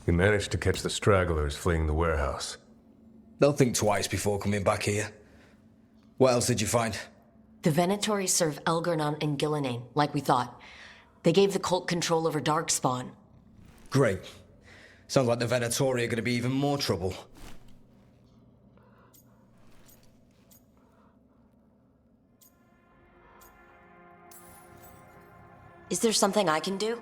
We managed to catch the stragglers fleeing the warehouse. They'll think twice before coming back here. What else did you find? The Venatori serve Elgarnon and Gillinane, like we thought. They gave the cult control over Darkspawn. Great. Sounds like the Venatori are going to be even more trouble. Is there something I can do?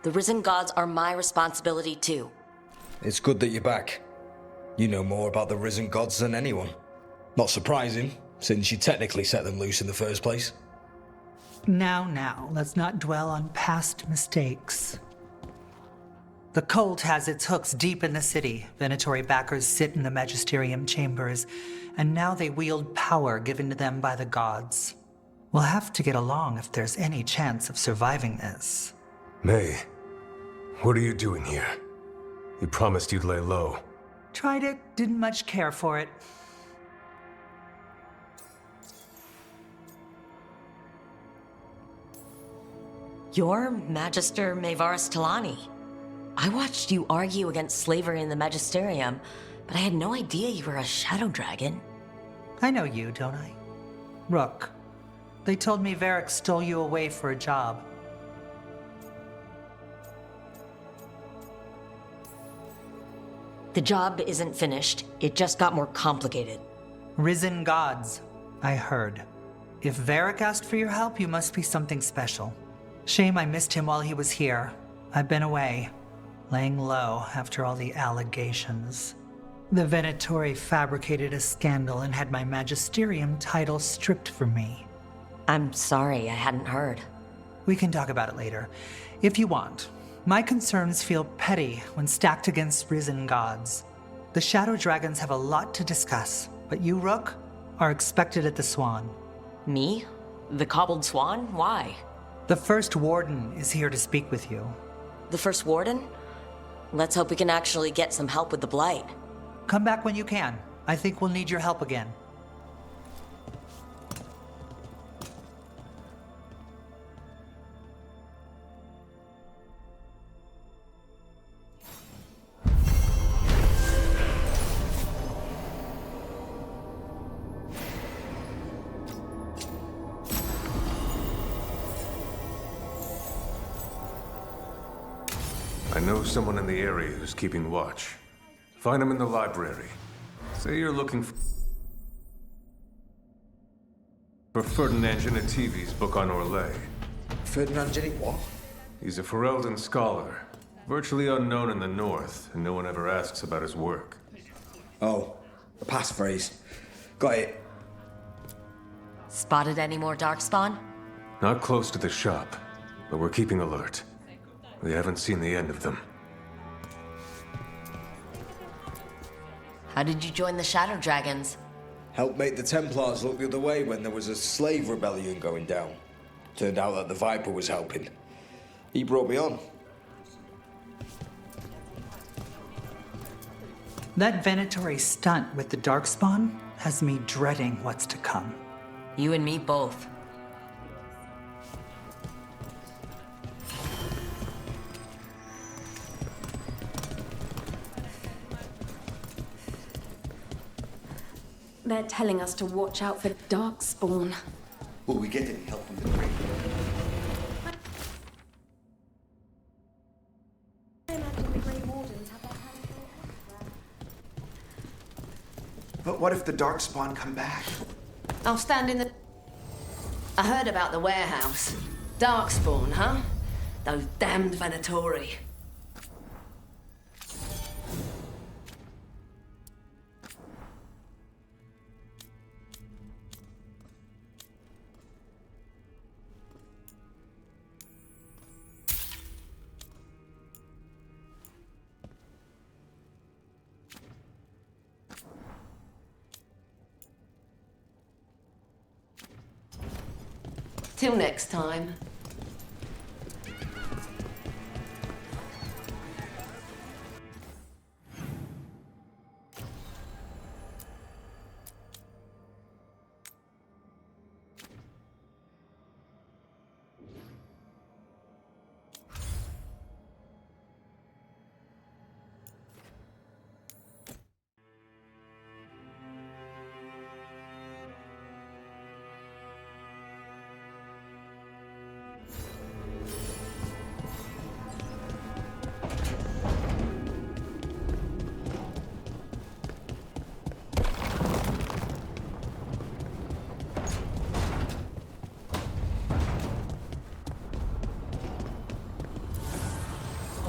The Risen Gods are my responsibility too. It's good that you're back. You know more about the Risen Gods than anyone. Not surprising, since you technically set them loose in the first place. Now, let's not dwell on past mistakes. The cult has its hooks deep in the city. Venatori backers sit in the Magisterium chambers, and now they wield power given to them by the gods. We'll have to get along if there's any chance of surviving this. May, what are you doing here? You promised you'd lay low. Tried it, didn't much care for it. You're Magister Maevaris Talani. I watched you argue against slavery in the Magisterium, but I had no idea you were a shadow dragon. I know you, don't I? Rook. They told me Varric stole you away for a job. The job isn't finished. It just got more complicated. Risen gods, I heard. If Varric asked for your help, you must be something special. Shame I missed him while he was here. I've been away, laying low after all the allegations. The Venatori fabricated a scandal and had my Magisterium title stripped from me. I'm sorry, I hadn't heard. We can talk about it later, if you want. My concerns feel petty when stacked against risen gods. The Shadow Dragons have a lot to discuss, but you, Rook, are expected at the Swan. Me? The Cobbled Swan? Why? The First Warden is here to speak with you. The First Warden? Let's hope we can actually get some help with the Blight. Come back when you can. I think we'll need your help again. I know someone in the area who's keeping watch. Find him in the library. Say you're looking for Ferdinand Genetivi's book on Orlais. Ferdinand Jenny, what? He's a Ferelden scholar, virtually unknown in the north, and no one ever asks about his work. Oh, a passphrase. Got it. Spotted any more Darkspawn? Not close to the shop, but we're keeping alert. We haven't seen the end of them. How did you join the Shadow Dragons? Helped make the Templars look the other way when there was a slave rebellion going down. Turned out that the Viper was helping. He brought me on. That Venatori stunt with the Darkspawn has me dreading what's to come. You and me both. They're telling us to watch out for Darkspawn. Will we get any help from the Grey? But what if the Darkspawn come back? I'll stand in the... I heard about the warehouse. Darkspawn, huh? Those damned Venatori. Till next time.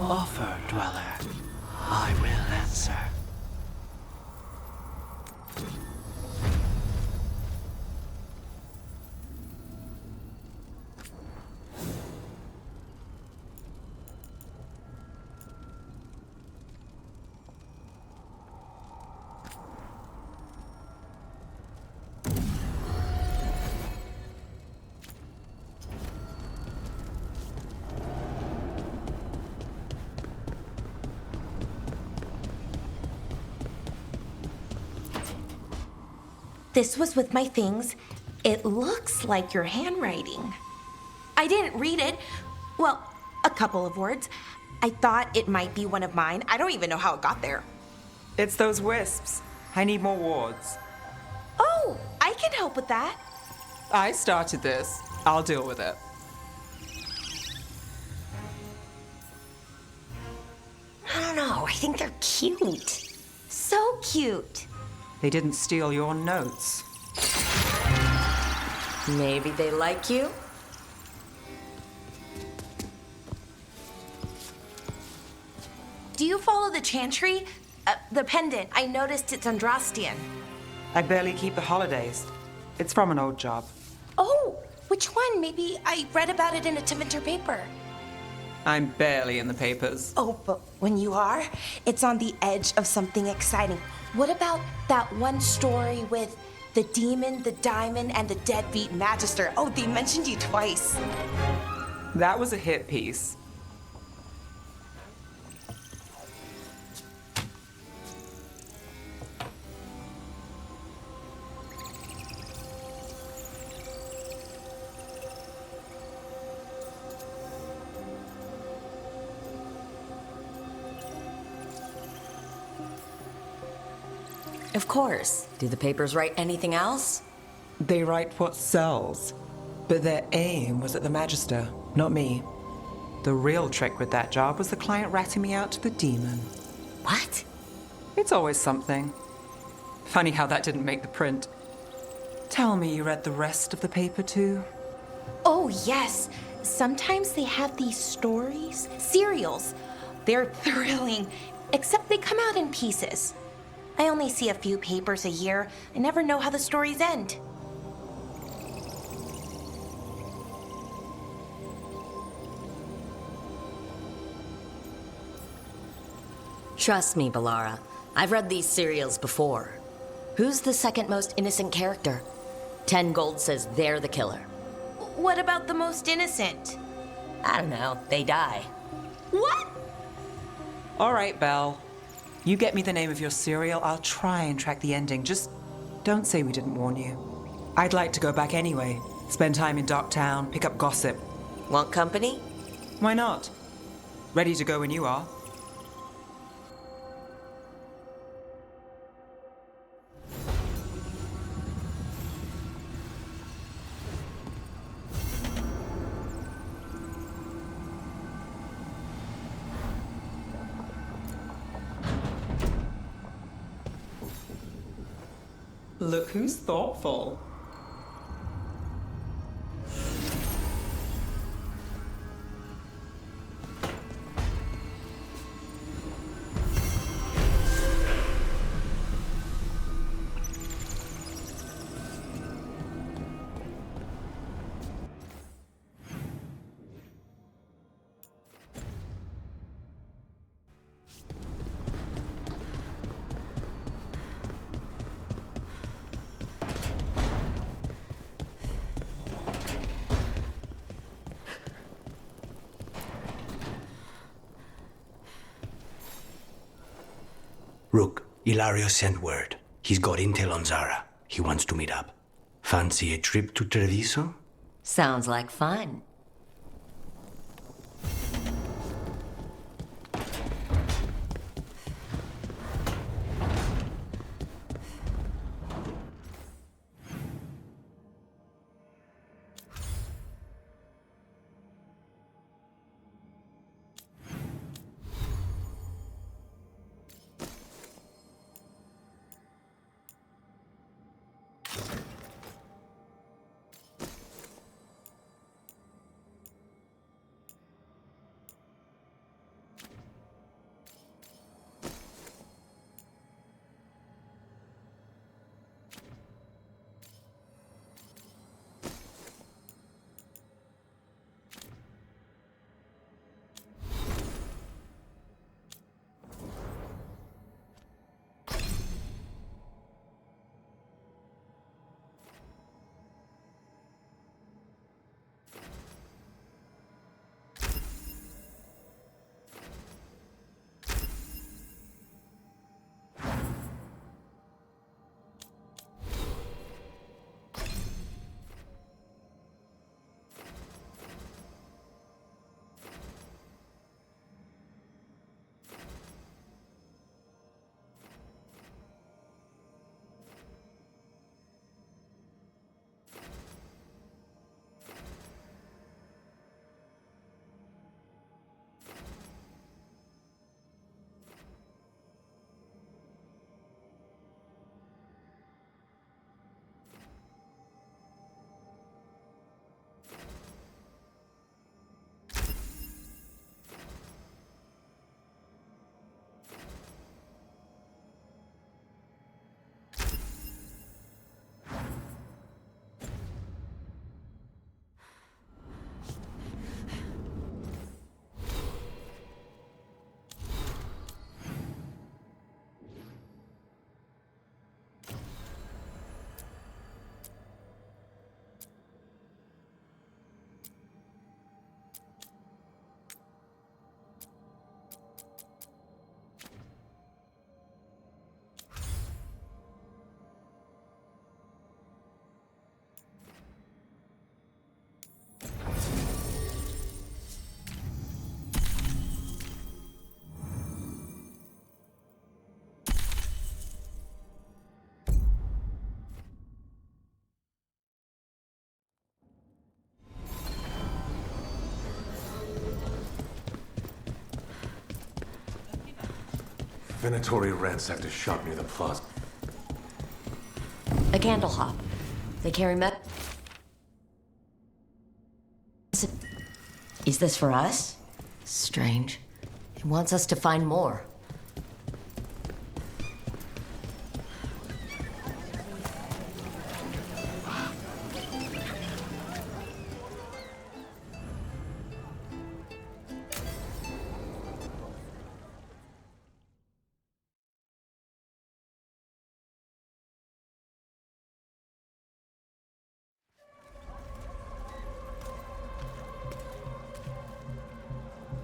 offer, Dweller, I will answer. This was with my things. It looks like your handwriting. I didn't read it. Well, a couple of words. I thought it might be one of mine. I don't even know how it got there. It's those wisps. I need more wards. Oh, I can help with that. I started this. I'll deal with it. I don't know. I think they're cute. So cute. They didn't steal your notes. Maybe they like you? Do you follow the chantry? The pendant. I noticed it's Andrastian. I barely keep the holidays. It's from an old job. Oh, which one? Maybe I read about it in a Tevinter paper. I'm barely in the papers. Oh, but when you are, it's on the edge of something exciting. What about that one story with the demon, the diamond, and the deadbeat magister? Oh, they mentioned you twice. That was a hit piece. Of course. Do the papers write anything else? They write what sells. But their aim was at the Magister, not me. The real trick with that job was the client ratting me out to the demon. What? It's always something. Funny how that didn't make the print. Tell me you read the rest of the paper too? Oh, yes. Sometimes they have these stories, serials. They're thrilling, except they come out in pieces. I only see a few papers a year. I never know how the stories end. Trust me, Balara. I've read these serials before. Who's the second most innocent character? 10 gold says they're the killer. What about the most innocent? I don't know. They die. What? All right, Belle. You get me the name of your serial, I'll try and track the ending. Just don't say we didn't warn you. I'd like to go back anyway. Spend time in Darktown, pick up gossip. Want company? Why not? Ready to go when you are. Look who's thoughtful. Rook, Ilario sent word. He's got intel on Zara. He wants to meet up. Fancy a trip to Treviso? Sounds like fun. Venatori ransacked a shop near the plaza. A candle hop. They carry Is this for us? Strange. It wants us to find more.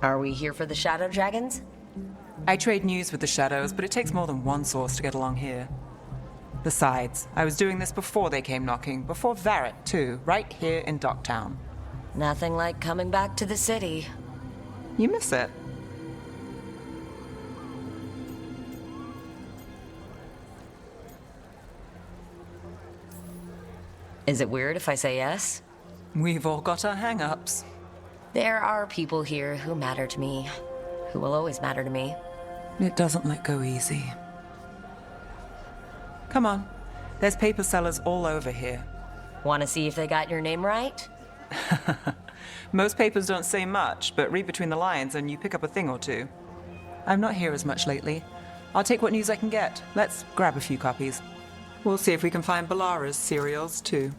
Are we here for the Shadow Dragons? I trade news with the Shadows, but it takes more than one source to get along here. Besides, I was doing this before they came knocking, before Varret, too, right here in Docktown. Nothing like coming back to the city. You miss it. Is it weird if I say yes? We've all got our hang-ups. There are people here who matter to me, who will always matter to me. It doesn't let go easy. Come on. There's paper sellers all over here. Want to see if they got your name right? Most papers don't say much, but read between the lines and you pick up a thing or two. I'm not here as much lately. I'll take what news I can get. Let's grab a few copies. We'll see if we can find Balara's cereals, too.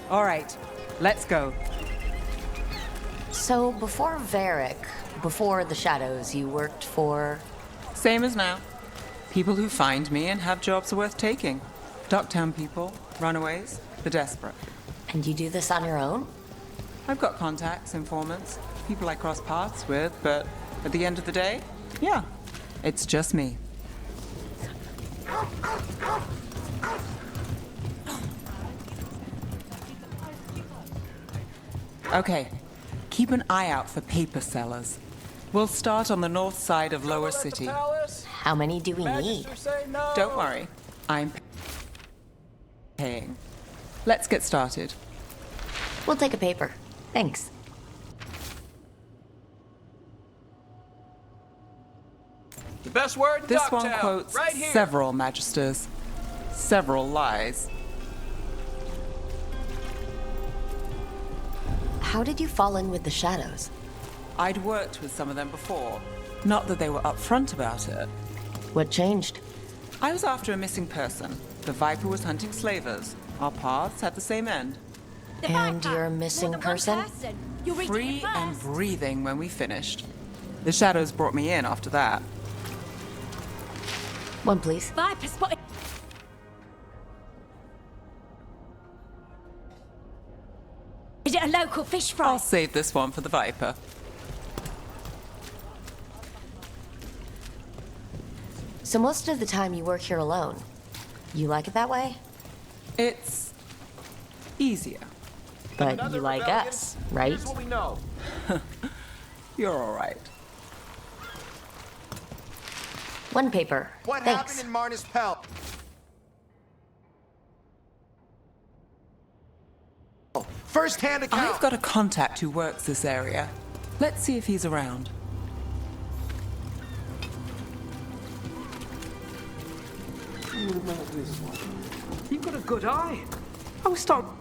All right, let's go. So, before Varric, before the Shadows, you worked for... Same as now. People who find me and have jobs worth taking. Docktown people, runaways, the desperate. And you do this on your own? I've got contacts, informants, people I cross paths with, but at the end of the day, yeah, it's just me. Okay, keep an eye out for paper sellers. We'll start on the north side of Lower City. How many do we need? Don't worry, I'm paying. Let's get started. We'll take a paper. Thanks. The best word in This one Ducktown, quotes right here. several magisters, several lies. How did you fall in with the Shadows? I'd worked with some of them before. Not that they were upfront about it. What changed? I was after a missing person. The Viper was hunting slavers. Our paths had the same end. And you're a missing person? Free and breathing when we finished. The Shadows brought me in after that. One, please. Viper spotted. Is it a local fish fry? I'll save this one for the Viper. So most of the time you work here alone. You like it that way? It's easier. But you like us, right? Here's what we know. You're all right. One paper. What Thanks. happened in Marna's Pell? First-hand account. I've got a contact who works this area. Let's see if he's around. You've got a good eye. I was starting.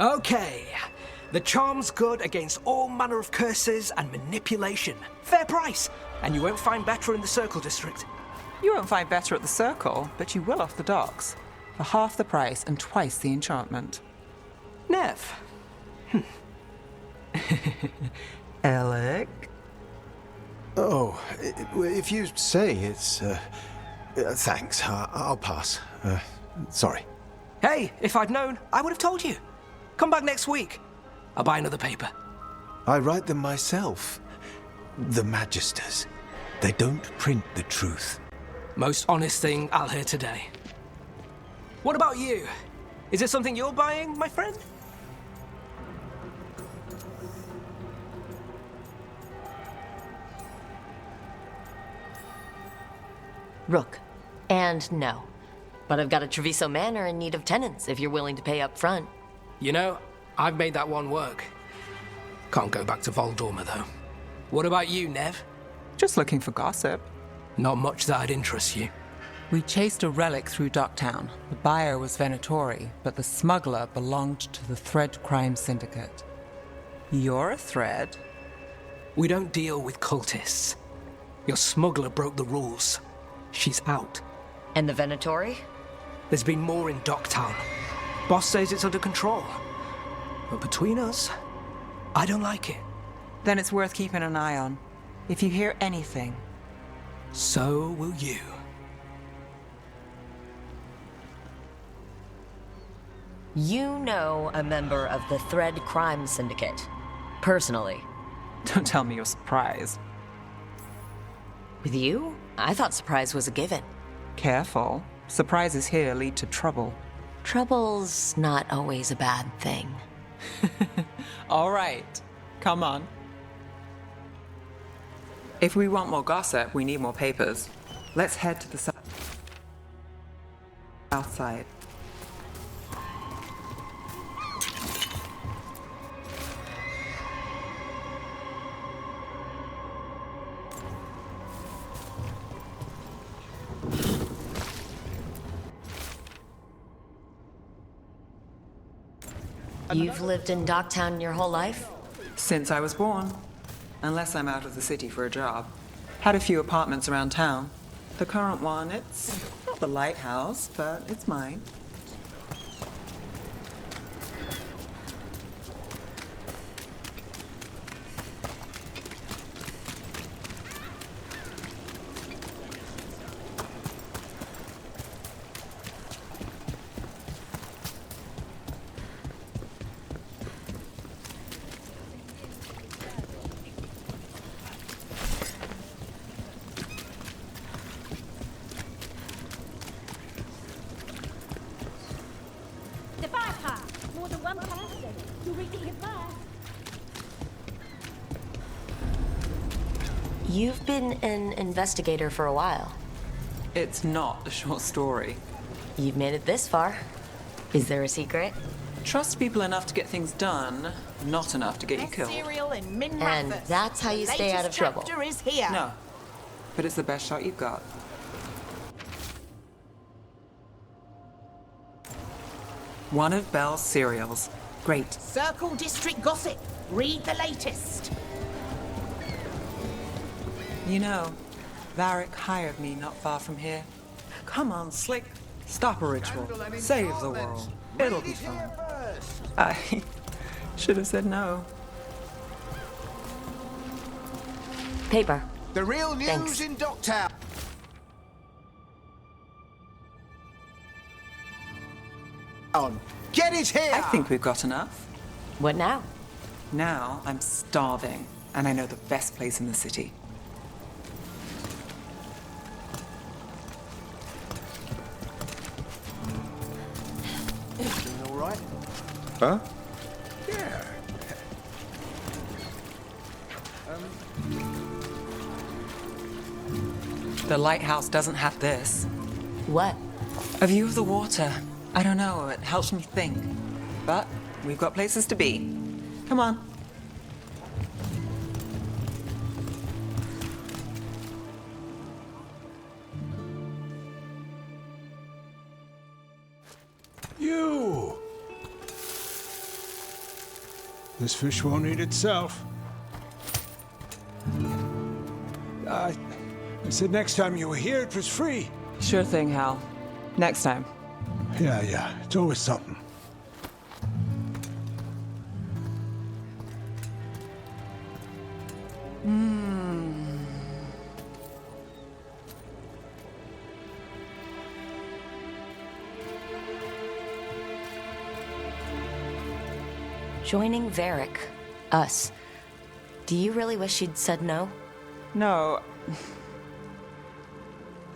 Okay. The charm's good against all manner of curses and manipulation. Fair price. And you won't find better in the Circle District. You won't find better at the Circle, but you will off the docks. For half the price and twice the enchantment. Neve. Alec? Oh, if you say it's, thanks. I'll pass. Sorry. Hey, if I'd known, I would have told you. Come back next week. I'll buy another paper. I write them myself. The Magisters. They don't print the truth. Most honest thing I'll hear today. What about you? Is it something you're buying, my friend? Rook. And no. But I've got a Treviso Manor in need of tenants if you're willing to pay up front. You know, I've made that one work. Can't go back to Voldorma, though. What about you, Neve? Just looking for gossip. Not much that'd interest you. We chased a relic through Docktown. The buyer was Venatori, but the smuggler belonged to the Thread Crime Syndicate. You're a Thread? We don't deal with cultists. Your smuggler broke the rules. She's out. And the Venatori? There's been more in Docktown. Boss says it's under control. But between us, I don't like it. Then it's worth keeping an eye on. If you hear anything. So will you. You know a member of the Thread Crime Syndicate. Personally. Don't tell me you're surprised. With you? I thought surprise was a given. Careful. Surprises here lead to trouble. Trouble's not always a bad thing. All right. Come on. If we want more gossip, we need more papers. Let's head to the south side. You've lived in Docktown your whole life? Since I was born. Unless I'm out of the city for a job. Had a few apartments around town. The current one, it's not the lighthouse, but it's mine. You've been an investigator for a while. It's not a short story. You've made it this far. Is there a secret? Trust people enough to get things done, not enough to get you killed. And that's how you stay out of trouble. Is here. No, but it's the best shot you've got. One of Belle's cereals. Great. Circle District Gossip. Read the latest. You know, Varric hired me not far from here. Come on, Slick. Stop a ritual. Save the world. It'll be fun. I should have said no. Paper. The real news Thanks. in Docktown. On. Get it here! I think we've got enough. What now? Now I'm starving, and I know the best place in the city. Doing all right? Huh? Yeah. The lighthouse doesn't have this. What? A view of the water. I don't know, it helps me think. But we've got places to be. Come on. You! This fish won't eat itself. I said next time you were here, it was free. Sure thing, Hal. Next time. Yeah, it's always something. Joining Varric. Us. Do you really wish you'd said no? No.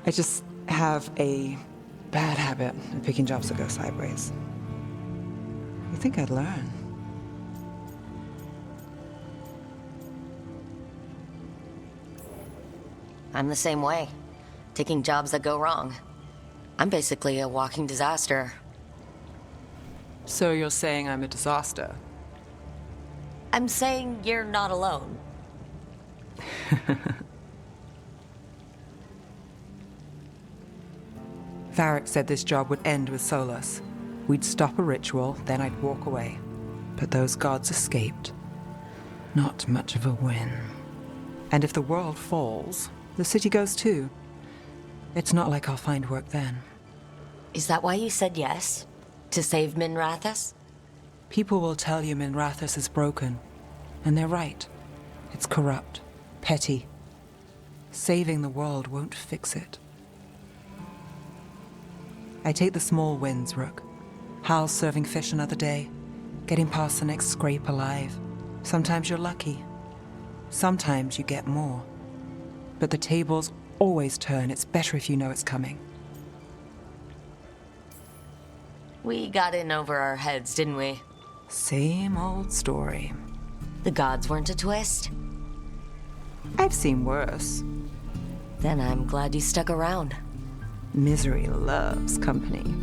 I just have a bad habit of picking jobs that go sideways. You think I'd learn? I'm the same way. Taking jobs that go wrong. I'm basically a walking disaster. So you're saying I'm a disaster? I'm saying you're not alone. Varric said this job would end with Solus. We'd stop a ritual, then I'd walk away. But those gods escaped. Not much of a win. And if the world falls, the city goes too. It's not like I'll find work then. Is that why you said yes? To save Minrathous? People will tell you Minrathous is broken. And they're right. It's corrupt. Petty. Saving the world won't fix it. I take the small wins, Rook. Hal's serving fish another day. Getting past the next scrape alive. Sometimes you're lucky. Sometimes you get more. But the tables always turn. It's better if you know it's coming. We got in over our heads, didn't we? Same old story. The gods weren't a twist? I've seen worse. Then I'm glad you stuck around. Misery loves company.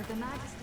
The Majesty